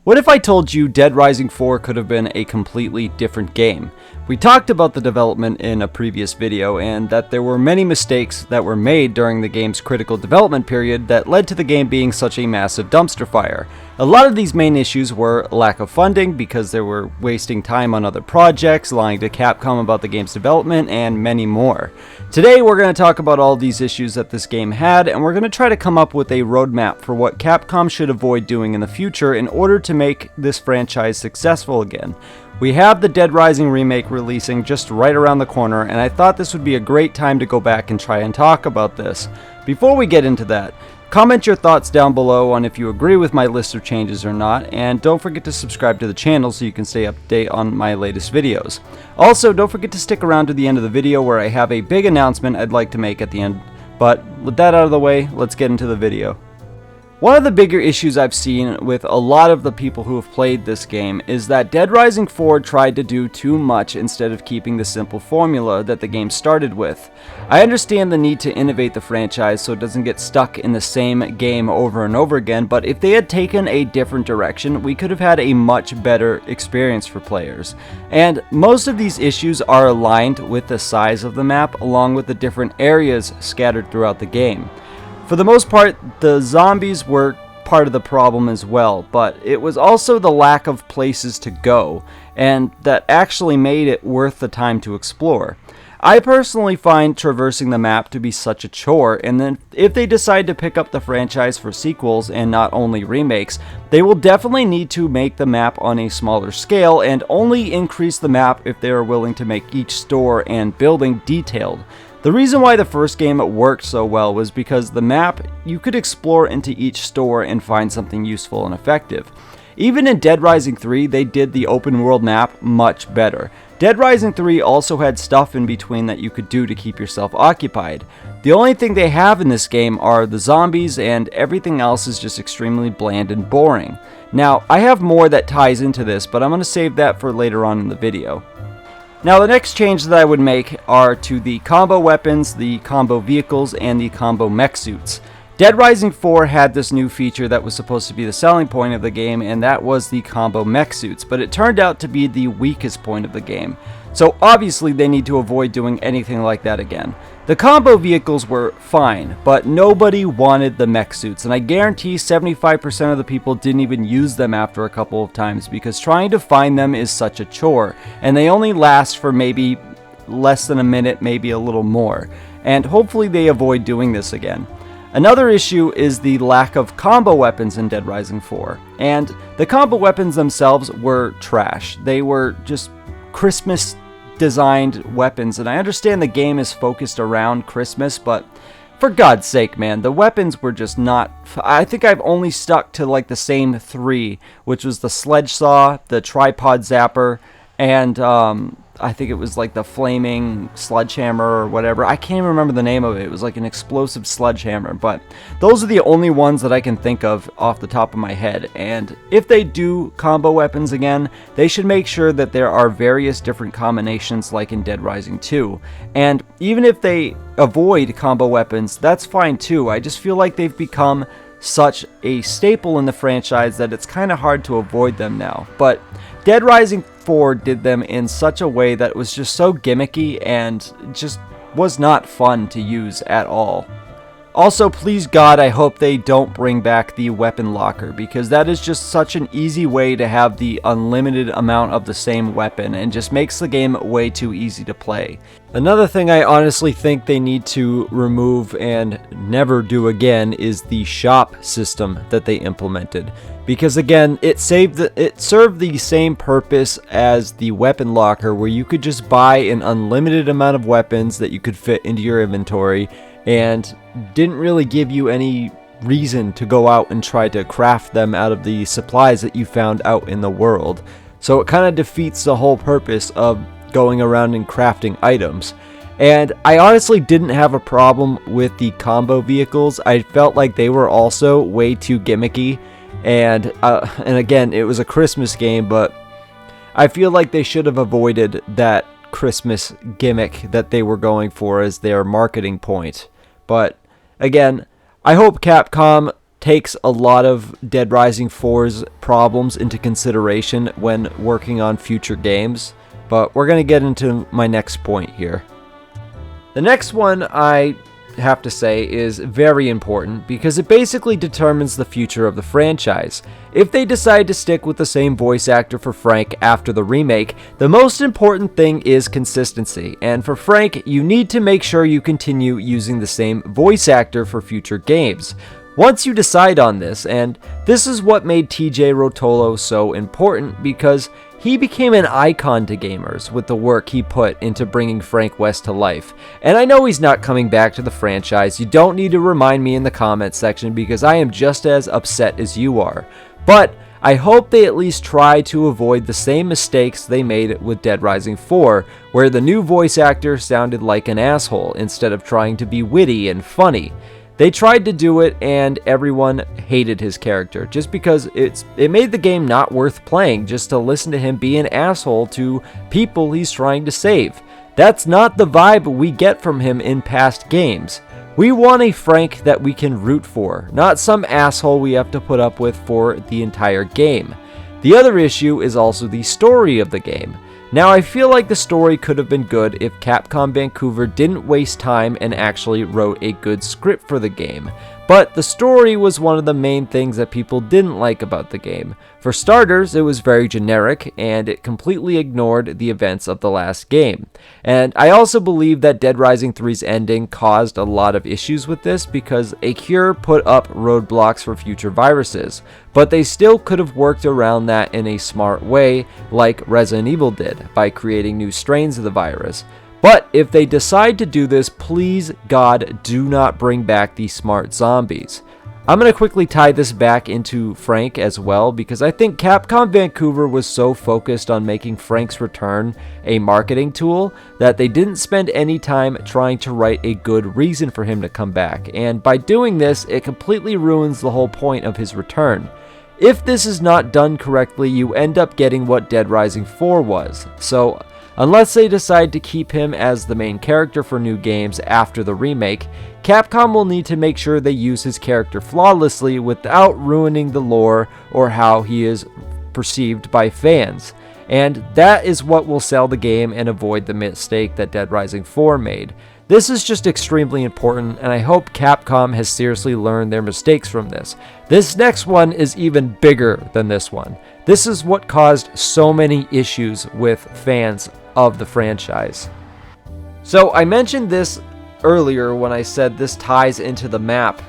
What if I told you Dead Rising 4 could have been a completely different game? We talked about the development in a previous video and that there were many mistakes that were made during the game's critical development period that led to the game being such a massive dumpster fire. A lot of these main issues were lack of funding because they were wasting time on other projects, lying to Capcom about the game's development, and many more. Today we're going to talk about all these issues that this game had, and we're going to try to come up with a roadmap for what Capcom should avoid doing in the future in order to make this franchise successful again. We have the Dead Rising remake releasing just right around the corner, and I thought this would be a great time to go back and try and talk about this. Before we get into that, comment your thoughts down below on if you agree with my list of changes or not, and don't forget to subscribe to the channel so you can stay up to date on my latest videos. Also, don't forget to stick around to the end of the video where I have a big announcement I'd like to make at the end. But with that out of the way, let's get into the video. One of the bigger issues I've seen with a lot of the people who have played this game is that Dead Rising 4 tried to do too much instead of keeping the simple formula that the game started with. I understand the need to innovate the franchise so it doesn't get stuck in the same game over and over again, but if they had taken a different direction, we could have had a much better experience for players. And most of these issues are aligned with the size of the map along with the different areas scattered throughout the game. For the most part, the zombies were part of the problem as well, but it was also the lack of places to go, and that actually made it worth the time to explore. I personally find traversing the map to be such a chore, and then if they decide to pick up the franchise for sequels and not only remakes, they will definitely need to make the map on a smaller scale and only increase the map if they are willing to make each store and building detailed. The reason why the first game worked so well was because the map, you could explore into each store and find something useful and effective. Even in Dead Rising 3, they did the open world map much better. Dead Rising 3 also had stuff in between that you could do to keep yourself occupied. The only thing they have in this game are the zombies, and everything else is just extremely bland and boring. Now, I have more that ties into this, but I'm going to save that for later on in the video. Now, the next change that I would make are to the combo weapons, the combo vehicles, and the combo mech suits. Dead Rising 4 had this new feature that was supposed to be the selling point of the game, and that was the combo mech suits, but it turned out to be the weakest point of the game. So obviously they need to avoid doing anything like that again. The combo vehicles were fine, but nobody wanted the mech suits, and I guarantee 75% of the people didn't even use them after a couple of times because trying to find them is such a chore, and they only last for maybe less than a minute, maybe a little more, and hopefully they avoid doing this again. Another issue is the lack of combo weapons in Dead Rising 4, and the combo weapons themselves were trash. They were just Christmas designed weapons, and I understand the game is focused around Christmas, but for God's sake, man, the weapons were just not. I think I've only stuck to like the same three, which was the sledge saw, the tripod zapper, and I think it was like the flaming sledgehammer or whatever. I can't even remember the name of it. It was like an explosive sledgehammer, but those are the only ones that I can think of off the top of my head. And if they do combo weapons again, they should make sure that there are various different combinations like in Dead Rising 2. And even if they avoid combo weapons, that's fine too. I just feel like they've become such a staple in the franchise that it's kind of hard to avoid them now. But Dead Rising 4 did them in such a way that it was just so gimmicky and just was not fun to use at all. Also, please God, I hope they don't bring back the weapon locker, because that is just such an easy way to have the unlimited amount of the same weapon and just makes the game way too easy to play. Another thing I honestly think they need to remove and never do again is the shop system that they implemented. Because again, it served the same purpose as the weapon locker, where you could just buy an unlimited amount of weapons that you could fit into your inventory, and didn't really give you any reason to go out and try to craft them out of the supplies that you found out in the world. So it kind of defeats the whole purpose of going around and crafting items. And I honestly didn't have a problem with the combo vehicles. I felt like they were also way too gimmicky. And again, it was a Christmas game, but I feel like they should have avoided that Christmas gimmick that they were going for as their marketing point. But again, I hope Capcom takes a lot of Dead Rising 4's problems into consideration when working on future games, but we're going to get into my next point here. The next one I have to say is very important because it basically determines the future of the franchise. If they decide to stick with the same voice actor for Frank after the remake, the most important thing is consistency, and for Frank, you need to make sure you continue using the same voice actor for future games. Once you decide on this, and this is what made TJ Rotolo so important because he became an icon to gamers with the work he put into bringing Frank West to life. And I know he's not coming back to the franchise. You don't need to remind me in the comments section because I am just as upset as you are. But I hope they at least try to avoid the same mistakes they made with Dead Rising 4, where the new voice actor sounded like an asshole instead of trying to be witty and funny. They tried to do it and everyone hated his character just because it made the game not worth playing just to listen to him be an asshole to people he's trying to save. That's not the vibe we get from him in past games. We want a Frank that we can root for, not some asshole we have to put up with for the entire game. The other issue is also the story of the game. Now, I feel like the story could have been good if Capcom Vancouver didn't waste time and actually wrote a good script for the game. But the story was one of the main things that people didn't like about the game. For starters, it was very generic, and it completely ignored the events of the last game. And I also believe that Dead Rising 3's ending caused a lot of issues with this because a cure put up roadblocks for future viruses, but they still could have worked around that in a smart way, like Resident Evil did, by creating new strains of the virus. But if they decide to do this, please God, do not bring back these smart zombies. I'm going to quickly tie this back into Frank as well because I think Capcom Vancouver was so focused on making Frank's return a marketing tool that they didn't spend any time trying to write a good reason for him to come back, and by doing this, it completely ruins the whole point of his return. If this is not done correctly, you end up getting what Dead Rising 4 was. So, unless they decide to keep him as the main character for new games after the remake, Capcom will need to make sure they use his character flawlessly without ruining the lore or how he is perceived by fans. And that is what will sell the game and avoid the mistake that Dead Rising 4 made. This is just extremely important, and I hope Capcom has seriously learned their mistakes from this. This next one is even bigger than this one. This is what caused so many issues with fans of the franchise. So I mentioned this earlier when I said this ties into the map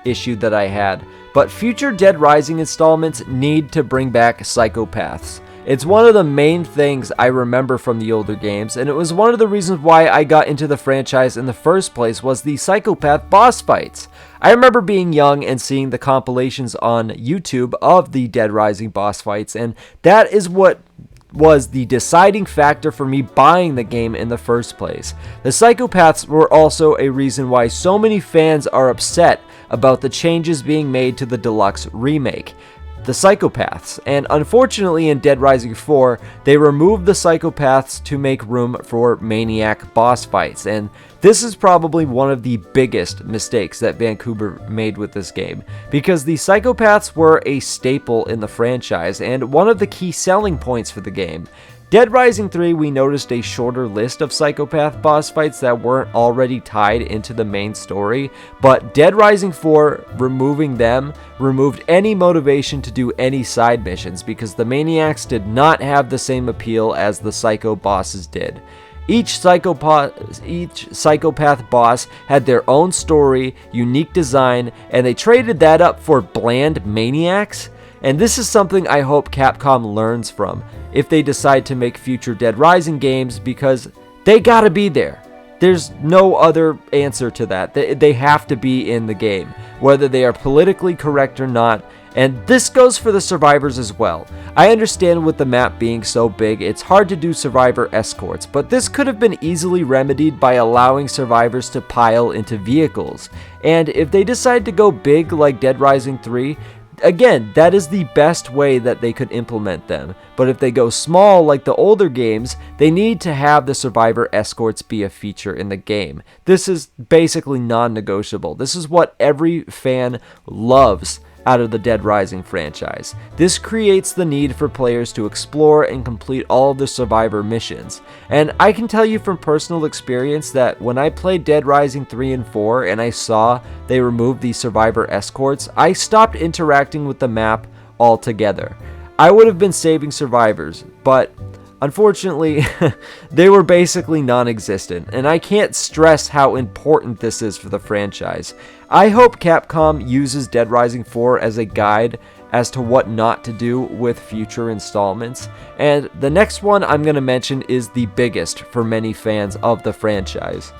issue that I had, but future Dead Rising installments need to bring back Psychopaths. It's one of the main things I remember from the older games, and it was one of the reasons why I got into the franchise in the first place was the Psychopath boss fights. I remember being young and seeing the compilations on YouTube of the Dead Rising boss fights, and that is what was the deciding factor for me buying the game in the first place. The Psychopaths were also a reason why so many fans are upset about the changes being made to the deluxe remake. The Psychopaths, and unfortunately in Dead Rising 4, they removed the Psychopaths to make room for Maniac boss fights, and this is probably one of the biggest mistakes that Vancouver made with this game, because the Psychopaths were a staple in the franchise and one of the key selling points for the game. Dead Rising 3, we noticed a shorter list of Psychopath boss fights that weren't already tied into the main story, but Dead Rising 4, removing them, removed any motivation to do any side missions because the Maniacs did not have the same appeal as the Psycho bosses did. Each psychopath boss had their own story, unique design, and they traded that up for bland Maniacs. And this is something I hope Capcom learns from if they decide to make future Dead Rising games, because they gotta be there. There's no other answer to that. They have to be in the game, whether they are politically correct or not. And this goes for the survivors as well. I understand with the map being so big, it's hard to do survivor escorts, but this could have been easily remedied by allowing survivors to pile into vehicles. And if they decide to go big like Dead Rising 3, again, that is the best way that they could implement them. But if they go small like the older games, they need to have the survivor escorts be a feature in the game. This is basically non-negotiable. This is what every fan loves out of the Dead Rising franchise. This creates the need for players to explore and complete all of the survivor missions. And I can tell you from personal experience that when I played Dead Rising 3 and 4 and I saw they removed the survivor escorts, I stopped interacting with the map altogether. I would have been saving survivors, but unfortunately, they were basically non-existent, and I can't stress how important this is for the franchise. I hope Capcom uses Dead Rising 4 as a guide as to what not to do with future installments, and the next one I'm going to mention is the biggest for many fans of the franchise.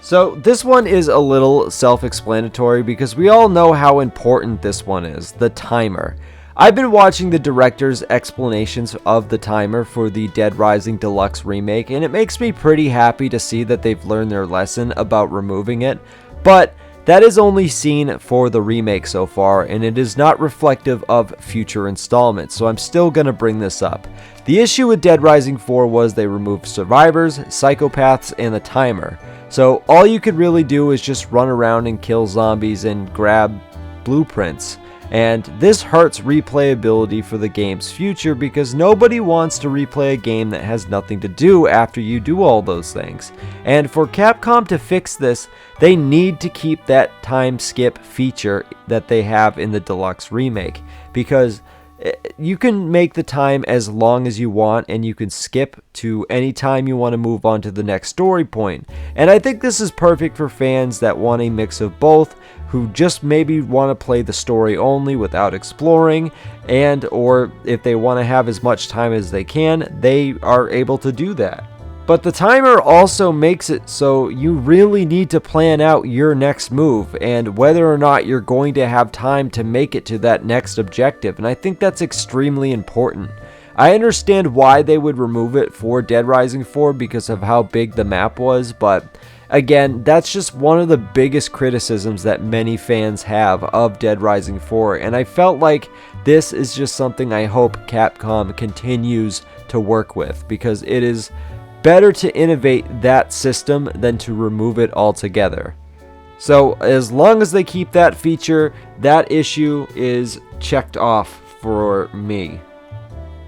So this one is a little self-explanatory because we all know how important this one is, the timer. I've been watching the director's explanations of the timer for the Dead Rising Deluxe remake, and it makes me pretty happy to see that they've learned their lesson about removing it, but that is only seen for the remake so far, and it is not reflective of future installments, so I'm still gonna bring this up. The issue with Dead Rising 4 was they removed survivors, psychopaths, and the timer. So all you could really do is just run around and kill zombies and grab blueprints. And this hurts replayability for the game's future because nobody wants to replay a game that has nothing to do after you do all those things. And for Capcom to fix this, they need to keep that time skip feature that they have in the Deluxe remake, because you can make the time as long as you want and you can skip to any time you want to move on to the next story point. And I think this is perfect for fans that want a mix of both, who just maybe want to play the story only without exploring, and or if they want to have as much time as they can, they are able to do that. But the timer also makes it so you really need to plan out your next move and whether or not you're going to have time to make it to that next objective, and I think that's extremely important. I understand why they would remove it for Dead Rising 4 because of how big the map was, but again, that's just one of the biggest criticisms that many fans have of Dead Rising 4, and I felt like this is just something I hope Capcom continues to work with, because it is better to innovate that system than to remove it altogether. So as long as they keep that feature, that issue is checked off for me.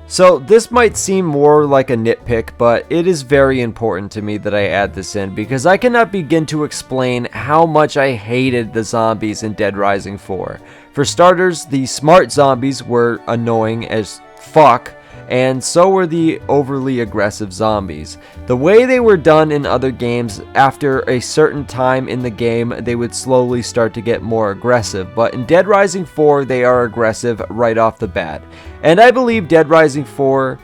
So this might seem more like a nitpick, but it is very important to me that I add this in because I cannot begin to explain how much I hated the zombies in Dead Rising 4. For starters, the smart zombies were annoying as fuck, and so were the overly aggressive zombies. The way they were done in other games, after a certain time in the game, they would slowly start to get more aggressive, but in Dead Rising 4, they are aggressive right off the bat. And I believe Dead Rising 4,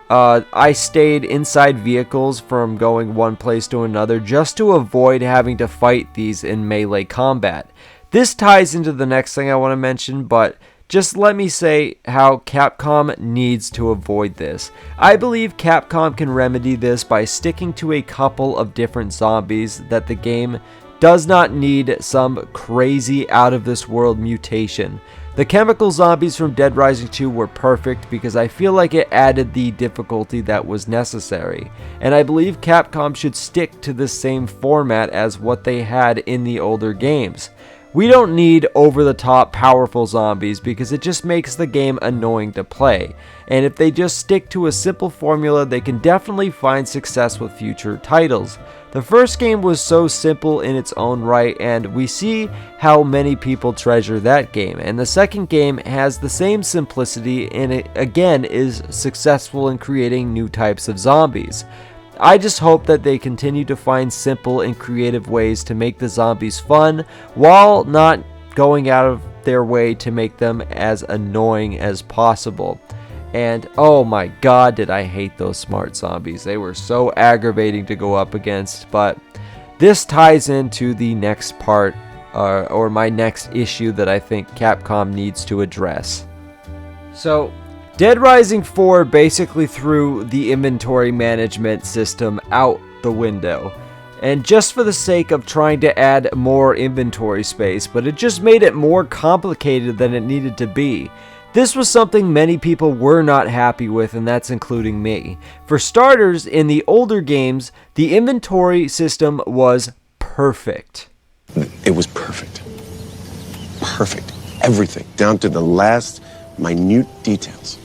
I stayed inside vehicles from going one place to another just to avoid having to fight these in melee combat. This ties into the next thing I want to mention, but just let me say how Capcom needs to avoid this. I believe Capcom can remedy this by sticking to a couple of different zombies that the game does not need some crazy out-of-this-world mutation. The chemical zombies from Dead Rising 2 were perfect because I feel like it added the difficulty that was necessary, and I believe Capcom should stick to the same format as what they had in the older games. We don't need over-the-top powerful zombies because it just makes the game annoying to play, and if they just stick to a simple formula, they can definitely find success with future titles. The first game was so simple in its own right, and we see how many people treasure that game, and the second game has the same simplicity and it again is successful in creating new types of zombies. I just hope that they continue to find simple and creative ways to make the zombies fun while not going out of their way to make them as annoying as possible. And oh my god, did I hate those smart zombies. They were so aggravating to go up against, but this ties into the next part or my next issue that I think Capcom needs to address. So Dead Rising 4 basically threw the inventory management system out the window. and just for the sake of trying to add more inventory space, but it just made it more complicated than it needed to be. This was something many people were not happy with, and that's including me. For starters, in the older games, the inventory system was perfect. It was perfect. Perfect. Everything, down to the last minute details.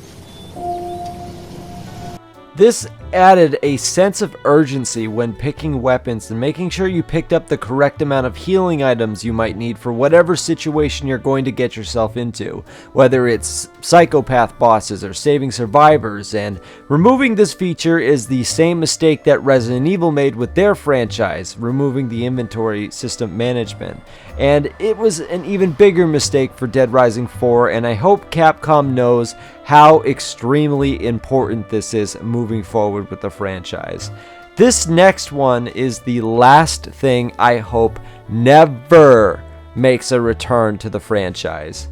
This added a sense of urgency when picking weapons and making sure you picked up the correct amount of healing items you might need for whatever situation you're going to get yourself into, whether it's psychopath bosses or saving survivors. And removing this feature is the same mistake that Resident Evil made with their franchise, removing the inventory system management. And it was an even bigger mistake for Dead Rising 4, and I hope Capcom knows how extremely important this is moving forward with the franchise. This next one is the last thing I hope never makes a return to the franchise.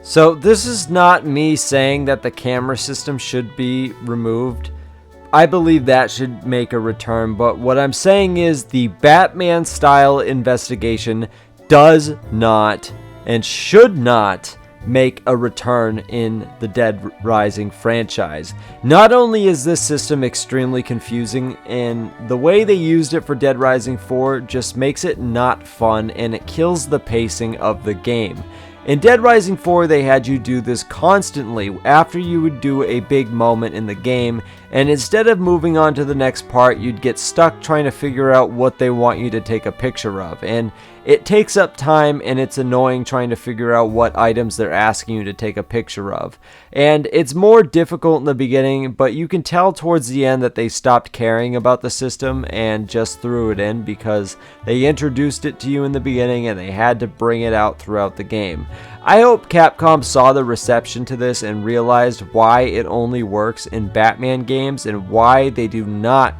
So this is not me saying that the camera system should be removed. I believe that should make a return, but what I'm saying is the Batman style investigation does not and should not make a return in the Dead Rising franchise. Not only is this system extremely confusing, and the way they used it for Dead Rising 4 just makes it not fun, and it kills the pacing of the game. In Dead Rising 4, they had you do this constantly after you would do a big moment in the game, and instead of moving on to the next part, you'd get stuck trying to figure out what they want you to take a picture of. And it takes up time, and it's annoying trying to figure out what items they're asking you to take a picture of. And it's more difficult in the beginning, but you can tell towards the end that they stopped caring about the system and just threw it in because they introduced it to you in the beginning and they had to bring it out throughout the game. I hope Capcom saw the reception to this and realized why it only works in Batman games and why they do not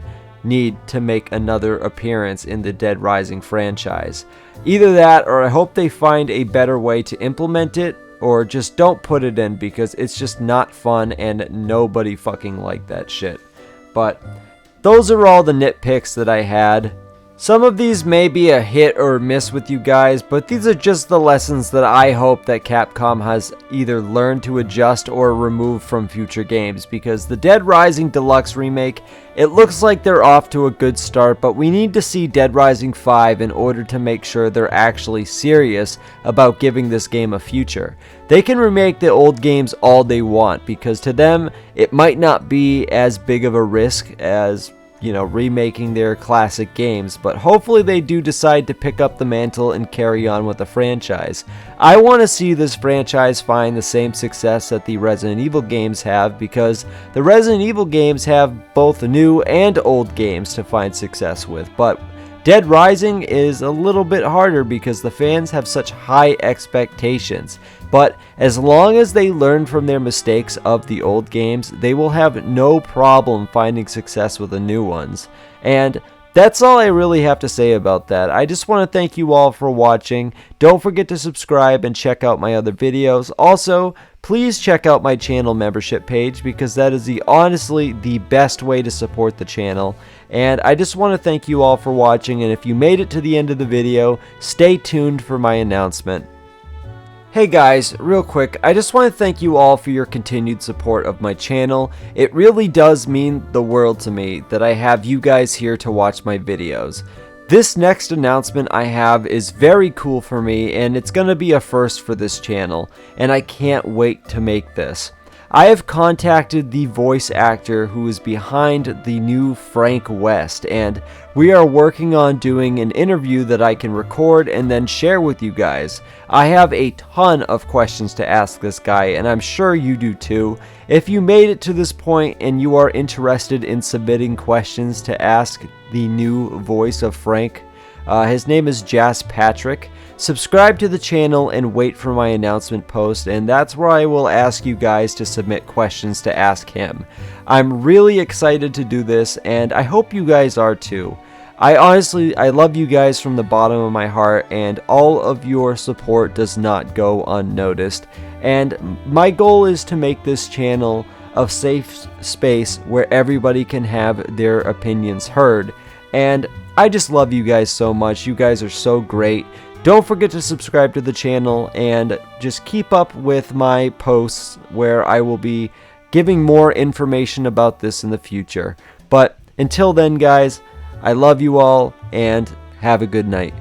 need to make another appearance in the Dead Rising franchise. Either that, or I hope they find a better way to implement it, or just don't put it in because it's just not fun and nobody fucking liked that shit. But those are all the nitpicks that I had. Some of these may be a hit or miss with you guys, but these are just the lessons that I hope that Capcom has either learned to adjust or remove from future games, because the Dead Rising Deluxe remake, it looks like they're off to a good start, but we need to see Dead Rising 5 in order to make sure they're actually serious about giving this game a future. They can remake the old games all they want, because to them, it might not be as big of a risk as remaking their classic games, but hopefully they do decide to pick up the mantle and carry on with the franchise. I want to see this franchise find the same success that the Resident Evil games have, because the Resident Evil games have both new and old games to find success with, but Dead Rising is a little bit harder because the fans have such high expectations. But as long as they learn from their mistakes of the old games, they will have no problem finding success with the new ones. And that's all I really have to say about that. I just want to thank you all for watching. Don't forget to subscribe and check out my other videos. Also, please check out my channel membership page, because that is honestly the best way to support the channel. And I just want to thank you all for watching, and if you made it to the end of the video, stay tuned for my announcement. Hey guys, real quick, I just want to thank you all for your continued support of my channel. It really does mean the world to me that I have you guys here to watch my videos. This next announcement I have is very cool for me, and it's going to be a first for this channel, and I can't wait to make this. I have contacted the voice actor who is behind the new Frank West, and we are working on doing an interview that I can record and then share with you guys. I have a ton of questions to ask this guy, and I'm sure you do too. If you made it to this point and you are interested in submitting questions to ask the new voice of Frank, his name is Jas Patrick. Subscribe to the channel and wait for my announcement post, and that's where I will ask you guys to submit questions to ask him. I'm really excited to do this, and I hope you guys are too. I love you guys from the bottom of my heart, and all of your support does not go unnoticed. And my goal is to make this channel a safe space where everybody can have their opinions heard. And I just love you guys so much. You guys are so great. Don't forget to subscribe to the channel and just keep up with my posts where I will be giving more information about this in the future. But until then, guys, I love you all and have a good night.